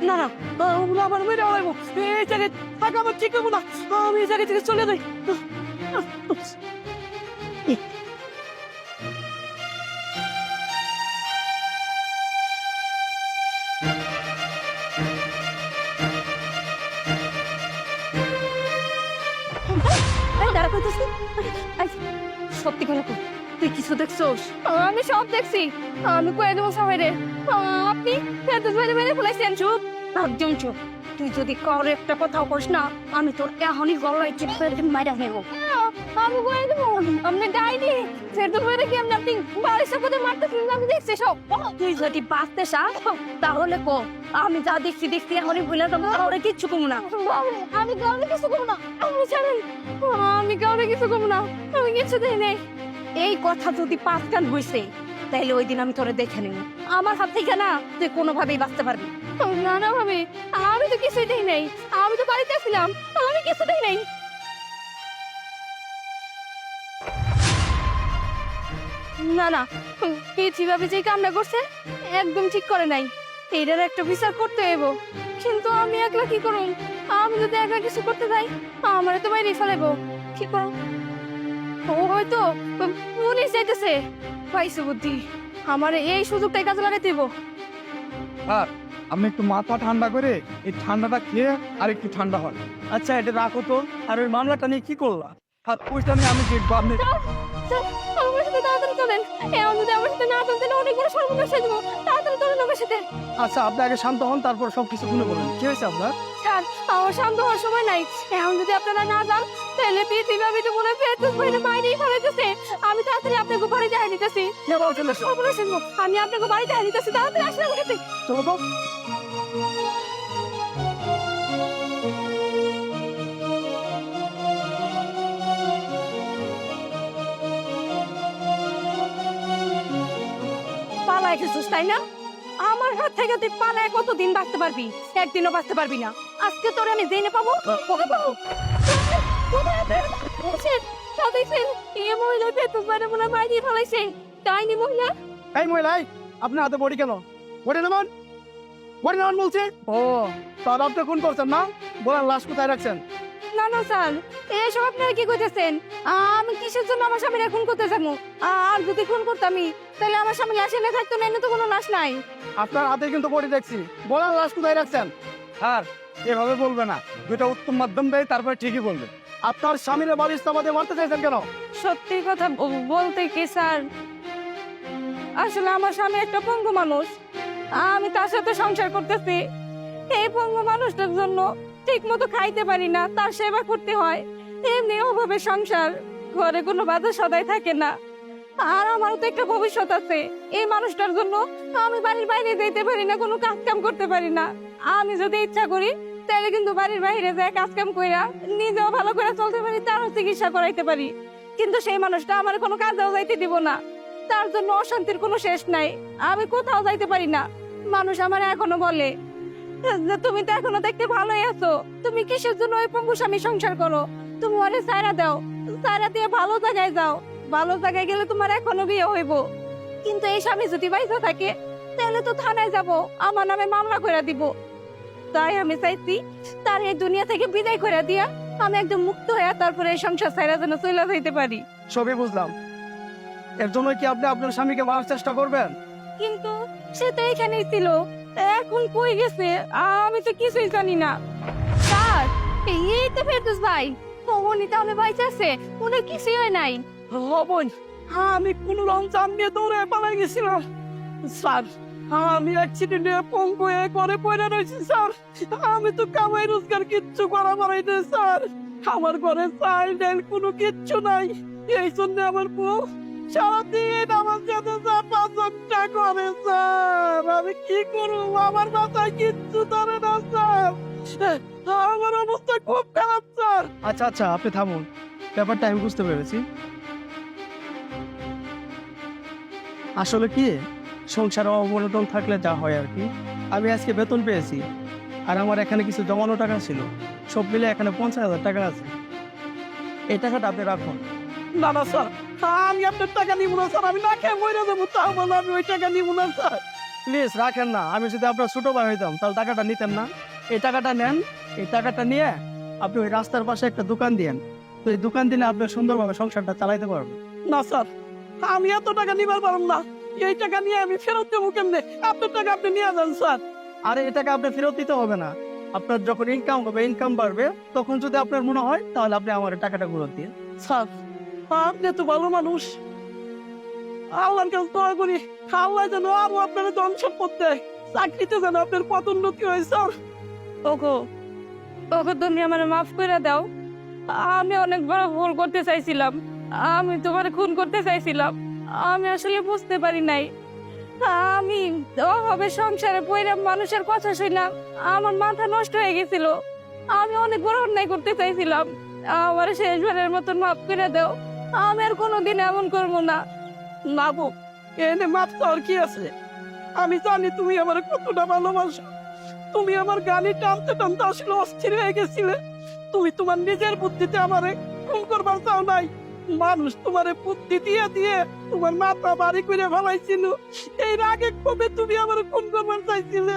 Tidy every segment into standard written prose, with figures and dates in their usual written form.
না না, ওগুলো আমার মেরে আলাইবো। এই জায়গায় থাকা আমার ঠিক হবো না। আমি এই জায়গা থেকে চলে যাই। দাঁড়া করতেছি। সত্যি করে তুই কিছু দেখছোস? আমি সব দেখছি। আমি কয়ে দেবো সবাই রে। আপনি ফেরদৌস ভাইরে মেরে ফেলাইছেন। চুপ, একদম চুপ। তুই যদি কারো একটা কথাও করিস না, আমি তোর এখনই গলায় চেপে মাইরা নেব। আমি কয়ে দেবো আপনি ডাইনি। ফেরদৌস ভাইরে কি আপনি বাড়ির সাথে মারতেছিলেন? আমি দেখছি সব। তুই যদি বাঁচতে চাস তাহলে কো, আমি যা দেখছি এখনই ভুলে যাবো, কাউরে কিচ্ছু কমু না। আমি কাউরে কিছু করবো না। আপনি জানেন আমি কাউরে কিছু করবো না। আমি কিছু দেই নাই। এই কথা যদি পাঁচকান হয়েছে তাইলে ওই দিন আমি তোরে দেখে নেব। আমার হাত থেকে না তুই কোনোভাবেই বাঁচতে পারবি। না না ভাবি, আমি তো কিছুই দেই নাই। আমি তো বাড়িতে ছিলাম, আমি কিছু দেই নাই। না না, পৃথিবী যে কামনা করছে একদম ঠিক করে নাই। এটার একটা বিচার করতে হইব। কিন্তু আমি একলা কি করুম? আমি যদি একলা কিছু করতে যাই আমার তো বাইরে ফেলাইব। কি করুম? ও হয়তো পুলিশ যাইতেছে। পাইছে বুদ্ধি, আমার এই সুযোগটাই কাজে লাগাই দিব। আর আমি একটু মাথা ঠান্ডা করে এই ঠান্ডাটা খেয়ে আর একটু ঠান্ডা হয়। আচ্ছা এটা রাখো তো। আর ওই মামলাটা নিয়ে কি করলা? আর ওইটা নিয়ে আমি দেখবো। আপনি আমার সাথে তাড়াতাড়ি চলেন। এমন যদি আমার সাথে না চলতেন অনেক বড় সর্বনাশ হয়ে যাবো। তাড়াতাড়ি চলেন আমার সাথে। আচ্ছা আপনি আগে শান্ত হন, তারপর সবকিছু শুনে বলুন কি হয়েছে আপনার। স্যার, আমার শান্ত হওয়ার সময় নাই। এখন যদি আপনারা না যান তাহলে পৃথিবী আমি তো মনে ফেরদৌস ভাইরে বাইরেই ফেলাইতেছে। আমি তাড়াতাড়ি আপনাকে বাড়ি দেখা দিতেছি। সর্বনাশ হয়ে যাবো। আমি আপনাকে বাড়ি দেখা দিতেছি, তাড়াতাড়ি আসেন আমার কাছে। চলো তো। পালায় গেছিস তাই না? আমার হাত থেকে তুই পালায় কতদিন বাঁচতে পারবি? একদিনও বাঁচতে পারবি না। আজকে তোরে আমি জেনে পাবো, ওকে পাবো। কোথায় দেখছেন? তাও দেখছেন এই মহিলা ফেরদৌস ভাইরে মনে বাইরেই ফেলাইছে। ডাইনি মহিলা। এই মহিলা, আপনার হাতে বডি কেন? বডি নেবেন, বডি নেবেন বলছি। ও তাহলে আপনি খুন করছেন না? বলেন লাশ কোথায় রাখছেন? না না স্যার, এসব আপনারা কি কইতেছেন? আমি কিসের জন্য আমার স্বামীর খুন করতে যাবো? আর যদি খুন করতামই তাহলে আমার স্বামী লাশ এনে থাকতো না, এনে তো কোনো লাশ নাই। আপনার হাতে কিন্তু বডি দেখছি। বলেন লাশ কোথায় রাখছেন? আর এভাবে বলবে না, দুইটা উত্তম মাধ্যম দেয় তারপরে ঠিকই বলবে। আপনার স্বামীর বাড়ির সামাদে মারতে চাইছেন কেন? সত্যি কথা বলতে কি স্যার, আসলে আমার স্বামী একটা পঙ্গু মানুষ। আমি তার সাথে সংসার করতেছি। এই পঙ্গু মানুষটার জন্য ঠিক মতো খাইতে পারি না, তার সেবা করতে হয়। এমনি ওভাবে সংসার, ঘরে কোনো বাধা সদাই থাকে না। আর আমারও তো একটা ভবিষ্যৎ আছে। এই মানুষটার জন্য আমি বাড়ির বাইরে যেতে পারি না, কোনো কাজ কাম করতে পারি না। আমি যদি ইচ্ছা করি তাহলে কিন্তু বাড়ির বাইরে যায় কাজ কাম কইরা নিজেও ভালো করে চলতে পারি, তারও চিকিৎসা করাইতে পারি। কিন্তু সেই মানুষটা আমার কোনো কাজেও যাইতে দিব না। তার জন্য অশান্তির কোনো শেষ নাই। আমি কোথাও যাইতে পারি না। মানুষ আমার এখনো বলে যে তুমি তো এখনো দেখতে ভালোই আছো, তুমি কিসের জন্য ওই পঙ্গু স্বামী সংসার করো? তুমি ওরে সাইরা দাও, সাইরা দিয়ে ভালো জায়গায় যাও। ভালো জায়গায় গেলে তোমার এখনো বিয়ে হইব। কিন্তু এই স্বামী যদি বাইসা থাকে তাহলে তো থানায় যাব, আমার নামে মামলা করে দিব। তাই আমি চাইছি তার এই দুনিয়া থেকে বিদায় করে দিয়া আমি একদম মুক্ত হয়ে তারপরে এই সংসার ছাইরা যেন চলে যাইতে পারি। সবই বুঝলাম। এর জন্য কি আপনি আপনার স্বামীকে মারার চেষ্টা করবেন? কিন্তু সে তো এখানেই ছিল, এখন কই গেছে আমি তো কিছুই জানি না। স্যার, এই তো ফেরদৌস ভাই। উনি তাহলে বাইচে আছে, উনি কিছুই হয় নাই। বোন, আমি কোন রং চাপ নিয়ে দৌড়ে পালাই গেছিলাম। স্যার, আমি অ্যাক্সিডেন্টে পঙ্গু হয়ে ঘরে পড়ে রয়েছি স্যার। আমি তো কামাই রোজগার কিচ্ছু করা পারি না স্যার। আমার ঘরে চাল ডাল কোনো কিচ্ছু নাই। এই জন্য আমার বউ সারাদিন আমার সাথে চাপা করে স্যার। আমি কি করবো? আমার মাথায় কিচ্ছু ধরে না স্যার। আমার অবস্থা খুব খারাপ স্যার। আচ্ছা আচ্ছা আপনি থামুন, ব্যাপারটা আমি বুঝতে পেরেছি। আসলে কি সংসারে অবনতন থাকলে যা হয় আর কি। আমি আজকে বেতন পেয়েছি, আর আমার এখানে কিছু জমানো টাকা ছিল, সব মিলে এখানে 50,000 টাকা আছে। এই টাকাটা আপনি রাখুন। না না স্যার, আমি আপনার টাকা নিব না স্যার, আমি না খেয়ে মরে যাবো, তাও বলে আমি ওই টাকা নিব না স্যার। প্লিজ রাখেন না, আমি যদি আপনার ছোট ভাই হইতাম তাহলে টাকাটা নিতেন না। এই টাকাটা নেন, এই টাকাটা নিয়ে আপনি ওই রাস্তার পাশে একটা দোকান দিয়েন, তো এই দোকান দিলে আপনি সুন্দরভাবে সংসারটা চালাইতে পারবেন। না স্যার, আমি এত টাকা নিবার পারব না, এই টাকা নিয়ে আমি ফেরত দেবো কেমনে? আপনার টাকা আপনি নিয়ে যান স্যার। আরে এই টাকা আপনি ফেরত দিতে হবে না, আপনার যখন ইনকাম হবে, ইনকাম বাড়বে, তখন যদি আপনার মনে হয় তাহলে আপনি আমার টাকাটা ফেরত দিন। স্যার, আপনি তো ভালো মানুষ, আল্লাহর কাছে দোয়া করি আল্লাহ যেন আরো আপনার ধন সম্পদ দেয়, চাকরিতে যেন আপনার পদোন্নতি হয় স্যার। ওগো ওগো, তুমি আমার মাফ করে দাও। আমি অনেক বড় ভুল করতে চাইছিলাম, আমি তোমার খুন করতে চাইছিলাম, আমি আসলে বুঝতে পারি নাই। আমি অভাবে সংসারে পইরা মানুষের কথা শুনলাম, আমার মাথা নষ্ট হয়ে গেছিল। আমি অনেক বড় অন্যায় করতে চাইছিলাম, আমার শেষবারের মতন মাফ করে দাও। আমি আর কোনোদিন এমন করবো না। না বউ, এনে মাপ চাওয়ার কি আছে? আমি জানি তুমি আমার কতটা ভালোবাসো। তুমি আমার গাড়ি টানতে টানতে আসলে অস্থির হয়ে গেছিলে। তুমি তোমার নিজের বুদ্ধিতে আমারে খুন করবার চাও নাই, মানুষ তোমারে বুদ্ধি দিয়ে দিয়ে তোমার মাথা বাড়ি করে ফেলাইছিল। এই রাগে কবে তুমি আমার খুন করবার চাইছিলে?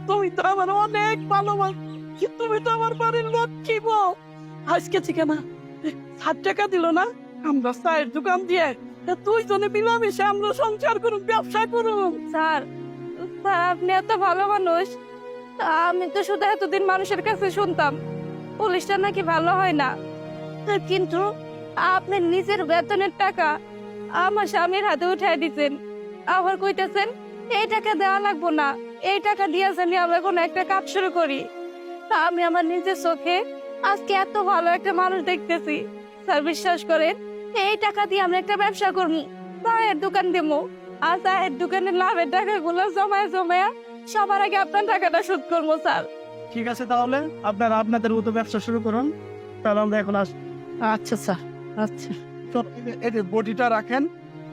তুমি তো আমার অনেক ভালোবাসো, তুমি তো আমার বাড়ির লক্ষ্মী বউ। আজকে থেকে না 7 টাকা দিল না, আমরা চায়ের দোকান দিয়ে তুই জনে মিলামিশে আমরা সংসার করুন, ব্যবসা করুন। স্যার, স্যার আপনি এত ভালো মানুষ। আমি তো শুধু এতদিন মানুষের কাছে শুনতাম পুলিশটা নাকি ভালো হয় না, কিন্তু আপনি নিজের বেতনের টাকা আমার স্বামীর হাতে উঠাই দিচ্ছেন, আবার কইতেছেন এই টাকা দেওয়া লাগবো না, এই টাকা দিয়ে জানি আমরা কোনো একটা কাজ শুরু করি। আমি আমার নিজের চোখে আজকে এত ভালো একটা মানুষ দেখতেছি। স্যার বিশ্বাস করেন, এই টাকা দিয়ে আমরা একটা ব্যবসা করবো, চায়ের দোকান দেবো, আর চায়ের দোকানের লাভের টাকাগুলো জমায় জমায় সবার আগে আপনার টাকাটা শোধ করবো স্যার। ঠিক আছে, তাহলে আপনারা আপনাদের মতো ব্যবসা শুরু করুন, তাহলে আমরা এখন আসি। আচ্ছা স্যার, আচ্ছা এই যে বডিটা রাখেন,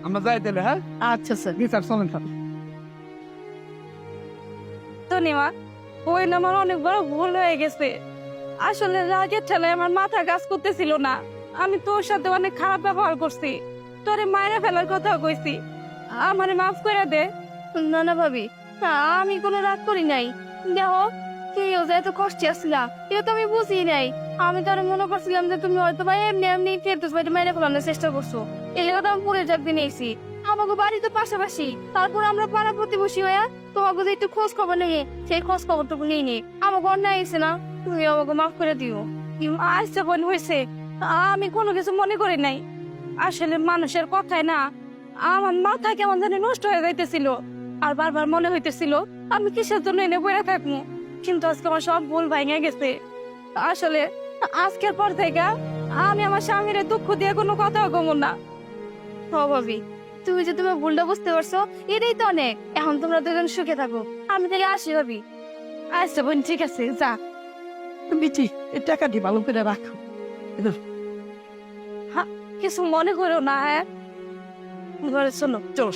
আমরা যাই দিলে। হ্যাঁ আচ্ছা স্যার। স্যার চলেন স্যার। ধন্যবা, ওই না আমার অনেক বড় ভুল হয়ে গেছে। আসলে রাগের ঠেলায় আমার মাথা কাজ করতেছিল না, আমি তোর সাথে অনেক খারাপ ব্যবহার করছি, তোরে মায়েরা ফেলার কথা কইছি, আমারে মাফ করে দে। না না ভাবি, আমি কোনো রাগ করি নাই। দেখো কেউ যে এত কষ্টে আসছিলা এটা তো আমি বুঝি নাই। আমি তো আর মনে করছিলাম যে তুমি হয়তো বা এমনি এমনি ফেরদৌস ভাইটা মেরে ফেলানোর চেষ্টা করছো, এই লেগে তো আমি পুরে চাকরি নিয়েছি। আমাকে বাড়ি তো পাশাপাশি, তারপর আমরা পাড়া প্রতিবেশী হয়ে তোমাকে যে একটু খোঁজ খবর নেই, সেই খোঁজ খবরটুকু নিয়ে নি। আমাকে অন্যায় হয়েছে না, তুমি আমাকে মাফ করে দিও। আচ্ছা বোন হয়েছে, আমি কোনো কিছু মনে করি নাই। আসলে মানুষের কথায় না আমার মাথা কেমন জানি নষ্ট হয়ে যাইতেছিল, আর বারবার মনে হইতেছিল আমি কিসের জন্য এনে বইয়া থাকবো, কিন্তু আজকে আমার সব ভুল ভেঙে গেছে। আসলে আজকের পর থেকে আমি আমার স্বামীর দুঃখ দিয়ে কোনো কথা কমো না। ভাবি, তুমি যে তোমার ভুলটা বুঝতে পারছো এটাই তো অনেক। এখন তোমরা দুজন সুখে থাকো, আমি তাহলে আসি ভাবি। আচ্ছা বোন, ঠিক আছে যা। বিটি, এই টাকাটি ভালো করে রাখো। কিছু মনে করো না, হ্যাঁ ঘরে শোনো। চল।